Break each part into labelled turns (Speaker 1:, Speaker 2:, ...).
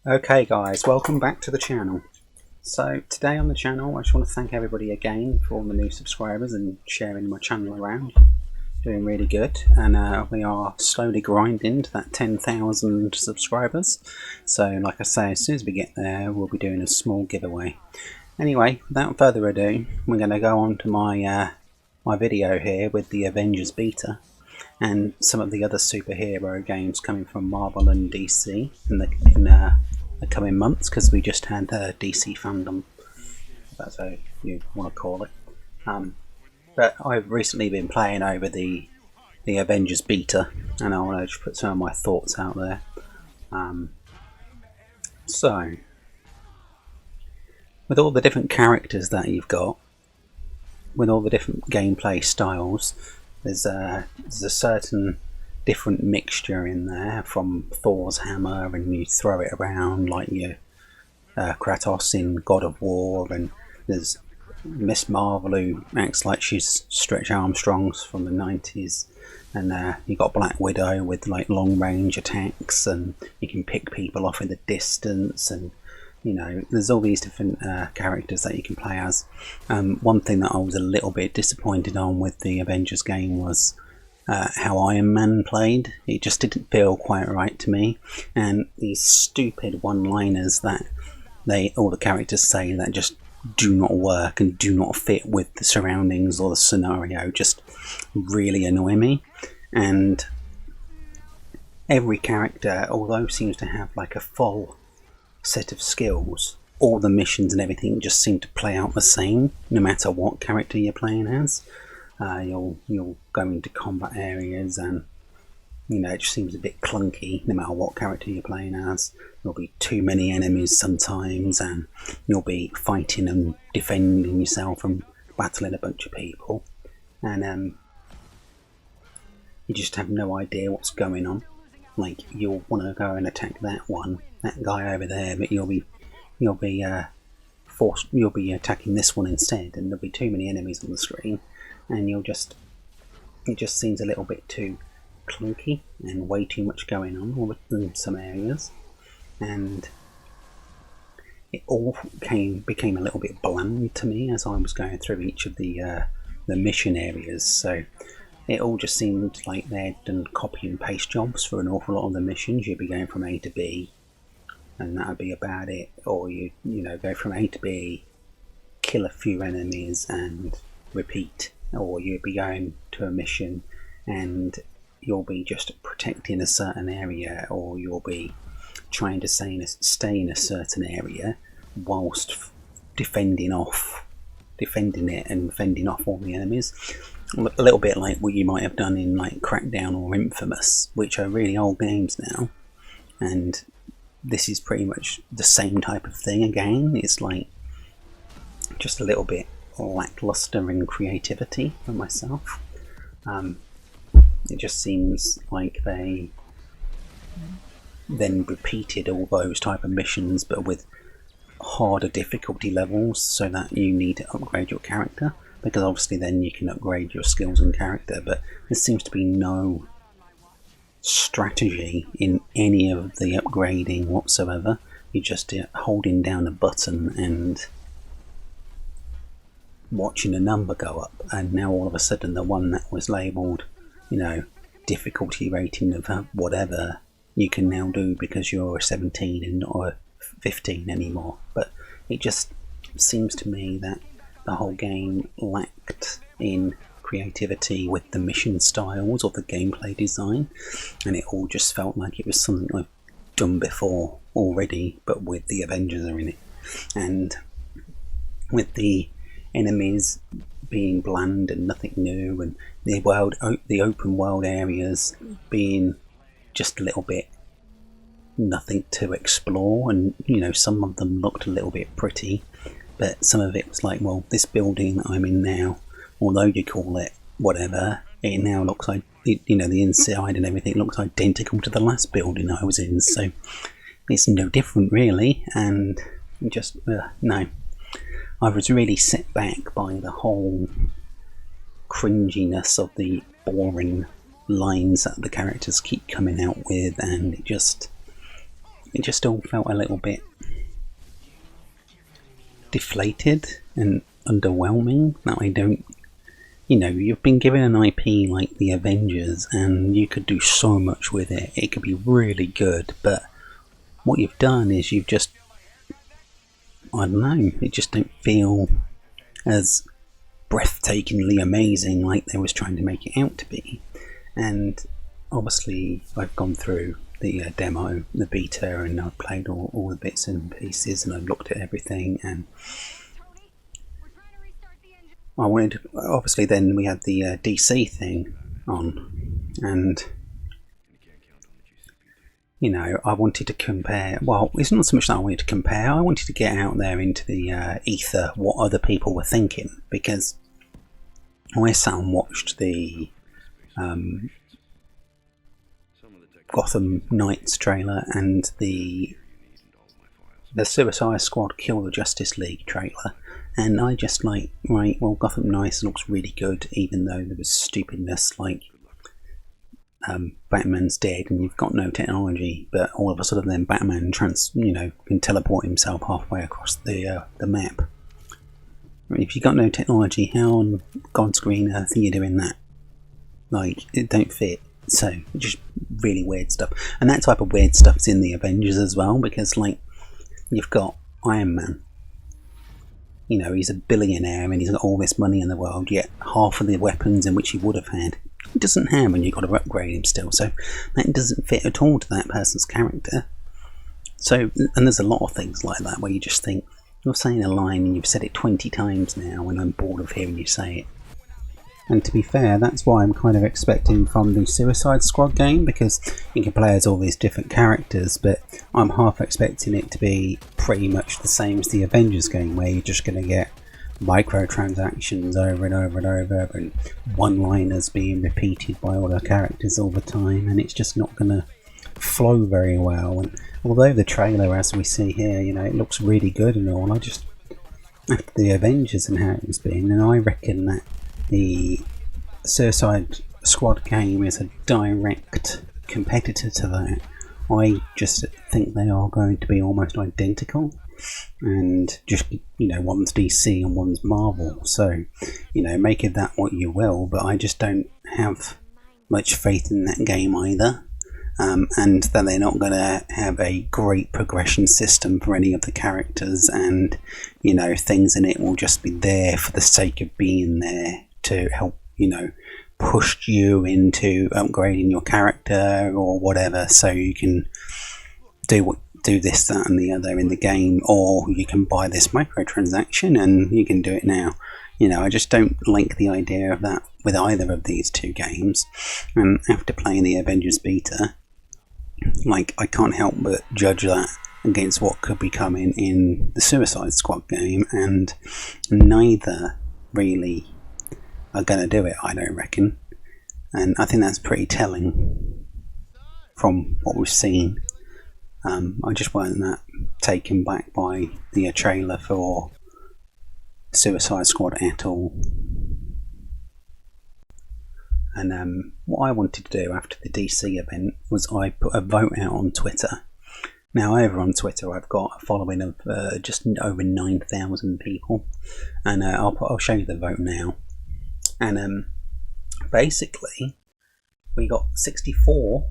Speaker 1: Okay guys, welcome back to the channel. So today on the channel I just want to thank everybody again for all the new subscribers and sharing my channel around. Doing really good, and we are slowly grinding to that 10,000 subscribers. So like I say, as soon as we get there we'll be doing a small giveaway. Anyway, without further ado, we're going to go on to my video here with the Avengers beta and some of the other superhero games coming from Marvel and DC in the coming months, because we just had DC Fandome, if that's how you want to call it. But I've recently been playing over the Avengers beta, and I want to just put some of my thoughts out there. So, with all the different characters that you've got, with all the different gameplay styles, there's a certain different mixture in there, from Thor's hammer, and you throw it around like your Kratos in God of War, and there's Miss Marvel who acts like she's Stretch Armstrongs from the 90s, and you got Black Widow with like long range attacks, and you can pick people off in the distance, and you know, there's all these different characters that you can play as. One thing that I was a little bit disappointed on with the Avengers game was how Iron Man played. It just didn't feel quite right to me, and these stupid one-liners that all the characters say that just do not work and do not fit with the surroundings or the scenario just really annoy me. And every character, although seems to have like a full set of skills, all the missions and everything just seem to play out the same no matter what character you're playing as. You'll go into combat areas, and you know, it just seems a bit clunky no matter what character you're playing as. There'll be too many enemies sometimes, and you'll be fighting and defending yourself and battling a bunch of people, and you just have no idea what's going on. Like, you'll want to go and attack that guy over there, but you'll be attacking this one instead, and there'll be too many enemies on the screen, and it just seems a little bit too clunky and way too much going on in some areas, and it all became a little bit bland to me as I was going through each of the mission areas. So it all just seemed like they'd done copy and paste jobs for an awful lot of the missions. You'd be going from A to B, and that would be about it. Or you go from A to B, kill a few enemies and repeat. Or you'd be going to a mission and you'll be just protecting a certain area, or you'll be trying to stay in a certain area whilst defending it and fending off all the enemies. A little bit like what you might have done in like Crackdown or Infamous, which are really old games now, and this is pretty much the same type of thing again. It's like just a little bit lackluster in creativity for myself. It just seems like they then repeated all those type of missions, but with harder difficulty levels, so that you need to upgrade your character, because obviously then you can upgrade your skills and character, but there seems to be no strategy in any of the upgrading whatsoever. You're just holding down a button and watching a number go up, and now all of a sudden the one that was labelled, difficulty rating of whatever, you can now do because you're a 17 and not a 15 anymore. But it just seems to me that the whole game lacked in creativity with the mission styles or the gameplay design, and it all just felt like it was something I've done before already, but with the Avengers are in it, and with the enemies being bland and nothing new, and the open world areas being just a little bit nothing to explore, and some of them looked a little bit pretty, but some of it was like, well, this building that I'm in now, although you call it whatever, it now looks like, the inside and everything looks identical to the last building I was in, so it's no different really. And just no, I was really set back by the whole cringiness of the boring lines that the characters keep coming out with, and it just it just all felt a little bit deflated and underwhelming. That I don't, you've been given an IP like the Avengers and you could do so much with it. It could be really good, but what you've done is you've just, I don't know, it just don't feel as breathtakingly amazing like they was trying to make it out to be. And obviously I've gone through the demo, the beta, and I've played all the bits and pieces, and I've looked at everything, and I wanted to, obviously then we had the DC thing on, and I wanted to compare. Well, it's not so much that I wanted to compare, I wanted to get out there into the ether what other people were thinking, because I sat and watched the Gotham Knights trailer and the Suicide Squad Kill the Justice League trailer, and I just like, right, well, Gotham Knights looks really good, even though there was stupidness like Batman's dead and you've got no technology, but all of a sudden then Batman can teleport himself halfway across the map. If you've got no technology, how on God's green earth are you doing that? Like, it don't fit. So, just really weird stuff. And that type of weird stuff's in the Avengers as well, because, like, you've got Iron Man. He's a billionaire and he's got all this money in the world, yet half of the weapons in which he would have had, he doesn't have, and you've got to upgrade him still. So, that doesn't fit at all to that person's character. So, and there's a lot of things like that where you just think, you're saying a line and you've said it 20 times now, and I'm bored of hearing you say it. And to be fair, that's why I'm kind of expecting from the Suicide Squad game, because you can play as all these different characters, but I'm half expecting it to be pretty much the same as the Avengers game, where you're just going to get microtransactions over and over and over, and one-liners being repeated by all the characters all the time, and it's just not going to flow very well. And although the trailer, as we see here, it looks really good and all, I just, after the Avengers and how it's been, and I reckon that the Suicide Squad game is a direct competitor to that. I just think they are going to be almost identical, and just, one's DC and one's Marvel, so, make of that what you will, but I just don't have much faith in that game either. And that they're not going to have a great progression system for any of the characters, and things in it will just be there for the sake of being there to help push you into upgrading your character or whatever, so you can do this, that and the other in the game, or you can buy this microtransaction and you can do it now. I just don't like the idea of that with either of these two games, and after playing the Avengers beta, like, I can't help but judge that against what could be coming in the Suicide Squad game, and neither really are going to do it, I don't reckon. And I think that's pretty telling from what we've seen. I just wasn't that taken back by the trailer for Suicide Squad at all. And what I wanted to do after the DC event was I put a vote out on Twitter. Now, over on Twitter, I've got a following of just over 9,000 people, and I'll show you the vote now. And basically, we got 64%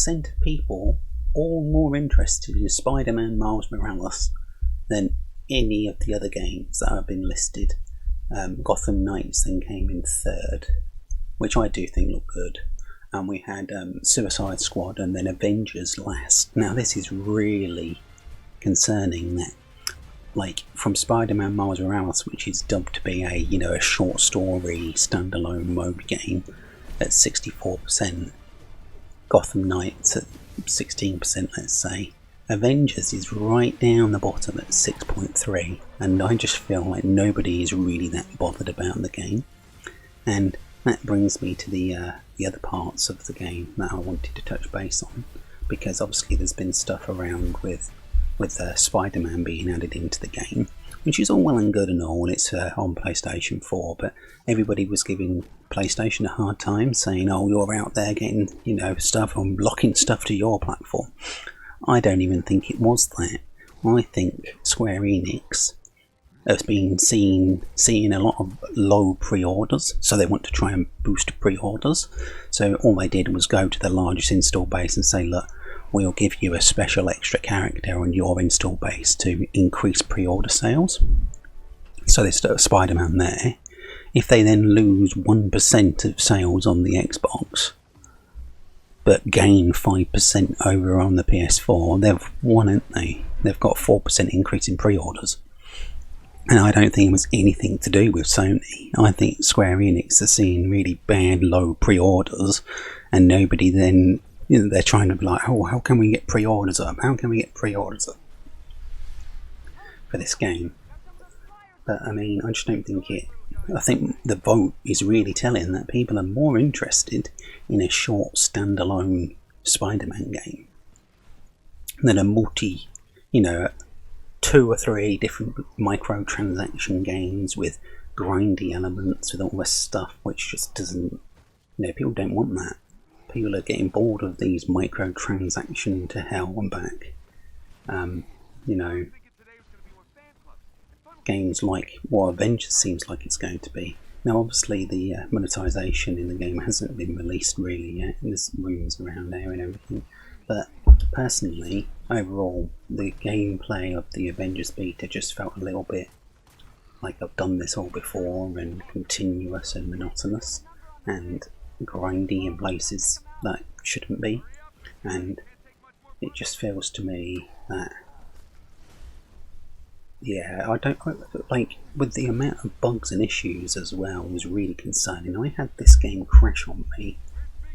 Speaker 1: of people all more interested in Spider-Man Miles Morales than any of the other games that have been listed. Gotham Knights then came in third, which I do think looked good. And we had Suicide Squad and then Avengers last. Now this is really concerning that, like, from Spider-Man Miles Morales, which is dubbed to be a short story standalone mode game, at 64%, Gotham Knights at 16%, let's say. Avengers is right down the bottom at 6.3, and I just feel like nobody is really that bothered about the game. And that brings me to the other parts of the game that I wanted to touch base on, because obviously there's been stuff around with Spider-Man being added into the game. which is all well and good and all, and it's on PlayStation 4, but everybody was giving PlayStation a hard time, saying, oh, you're out there getting, stuff, and locking stuff to your platform. I don't even think it was that. I think Square Enix has been seeing a lot of low pre-orders, so they want to try and boost pre-orders. So all they did was go to the largest install base and say, look, we'll give you a special extra character on your install base to increase pre-order sales. So they start Spider-Man there. If they then lose 1% of sales on the Xbox, but gain 5% over on the PS4, they've won, haven't they? They've got a 4% increase in pre-orders. And I don't think it was anything to do with Sony. I think Square Enix are seeing really bad low pre-orders, and nobody then, they're trying to be like, oh, how can we get pre-orders up? How can we get pre-orders up for this game? But I mean, I just don't think it. I think the vote is really telling that people are more interested in a short standalone Spider-Man game than a multi, 2 or 3 different microtransaction games with grindy elements, with all this stuff, which just doesn't, people don't want that. People are getting bored of these microtransaction to hell and back. Games like what Avengers seems like it's going to be. Now, obviously, the monetization in the game hasn't been released really yet. There's rumours around there and everything. But personally, overall, the gameplay of the Avengers beta just felt a little bit like I've done this all before, and continuous and monotonous and grindy in places that shouldn't be. And it just feels to me that, I don't like, with the amount of bugs and issues as well, was really concerning. I had this game crash on me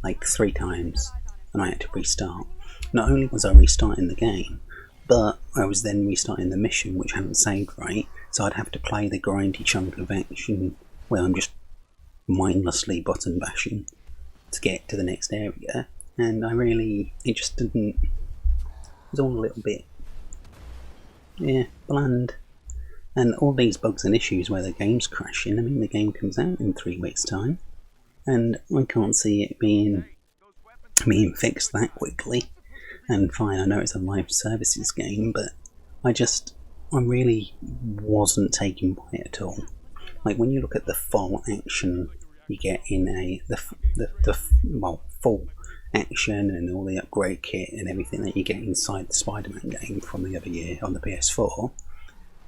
Speaker 1: like 3 times, and I had to restart. Not only was I restarting the game, but I was then restarting the mission, which hadn't saved right, so I'd have to play the grindy chunk of action where I'm just mindlessly button bashing to get to the next area, and it just didn't, it was all a little bit, bland. And all these bugs and issues where the game's crashing, I mean, the game comes out in 3 weeks' time, and I can't see it being fixed that quickly. And fine, I know it's a live services game, but I really wasn't taken by it at all. Like, when you look at the full action you get in full action and all the upgrade kit and everything that you get inside the Spider-Man game from the other year on the PS4,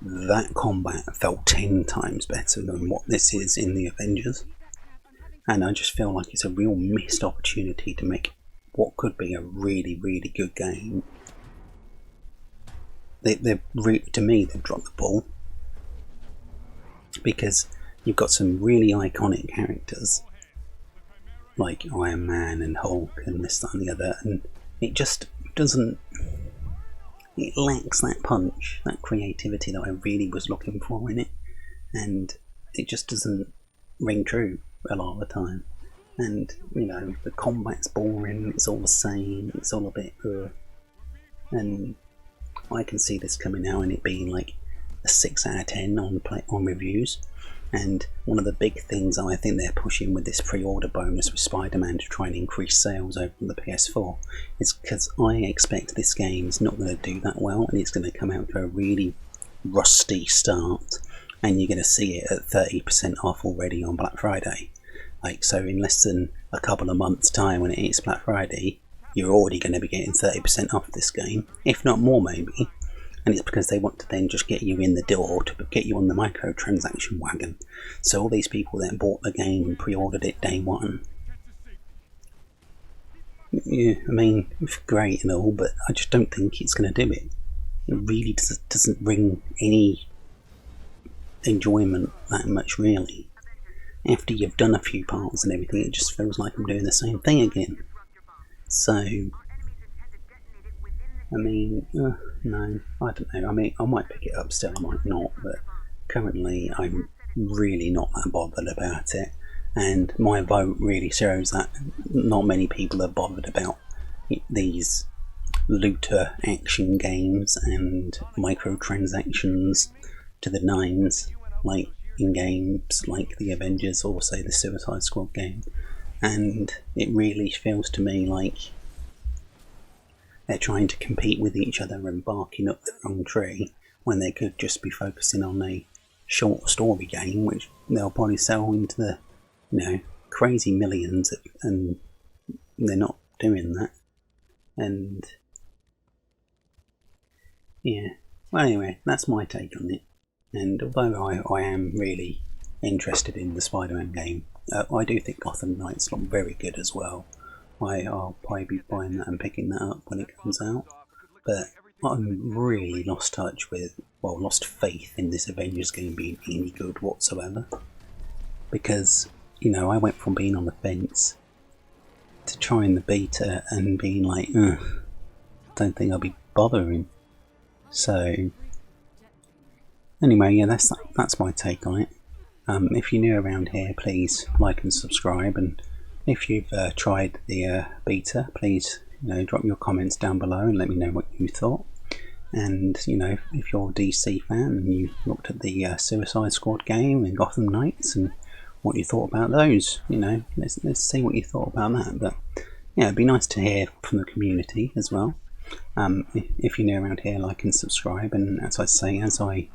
Speaker 1: that combat felt 10 times better than what this is in the Avengers. And I just feel like it's a real missed opportunity to make what could be a really, really good game. To me, they've dropped the ball, because you've got some really iconic characters like Iron Man and Hulk and this, that and the other, and it just doesn't, it lacks that punch, that creativity that I really was looking for in it, and it just doesn't ring true a lot of the time. And the combat's boring, it's all the same, it's all a bit and I can see this coming out and it being like a 6 out of 10 on reviews. And one of the big things I think they're pushing with this pre-order bonus with Spider-Man to try and increase sales over the PS4 is because I expect this game is not going to do that well, and it's going to come out to a really rusty start, and you're going to see it at 30% off already on Black Friday. So in less than a couple of months' time, when it hits Black Friday, you're already going to be getting 30% off this game, if not more maybe. And it's because they want to then just get you in the door, to get you on the microtransaction wagon. So all these people that bought the game and pre-ordered it day one, I mean, it's great and all, but I just don't think it's going to do it. It really doesn't bring any enjoyment that much, really. After you've done a few parts and everything, it just feels like I'm doing the same thing again. So, I mean, no, I don't know. I mean, I might pick it up still, I might not, but currently I'm really not that bothered about it. And my vote really shows that not many people are bothered about these looter action games and microtransactions to the nines, like in games like the Avengers or say the Suicide Squad game, and it really feels to me like they're trying to compete with each other and barking up the wrong tree when they could just be focusing on a short story game which they'll probably sell into the, crazy millions, and they're not doing that. And yeah, well, anyway, that's my take on it. And although I am really interested in the Spider-Man game, I do think Gotham Knights look very good as well. I'll probably be buying that and picking that up when it comes out. But I'm really lost faith in this Avengers game being any good whatsoever. Because, I went from being on the fence to trying the beta and being like, don't think I'll be bothering. So, anyway, yeah, that's my take on it. If you're new around here, please like and subscribe, and if you've tried the beta, please drop your comments down below and let me know what you thought. And if you're a DC fan and you looked at the Suicide Squad game and Gotham Knights and what you thought about those, let's see what you thought about that. But yeah, it'd be nice to hear from the community as well. If you're new around here, like and subscribe, and as I say, as I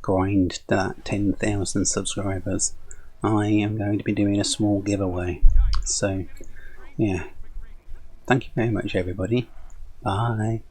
Speaker 1: grind that 10,000 subscribers, I am going to be doing a small giveaway. So yeah, thank you very much everybody. Bye.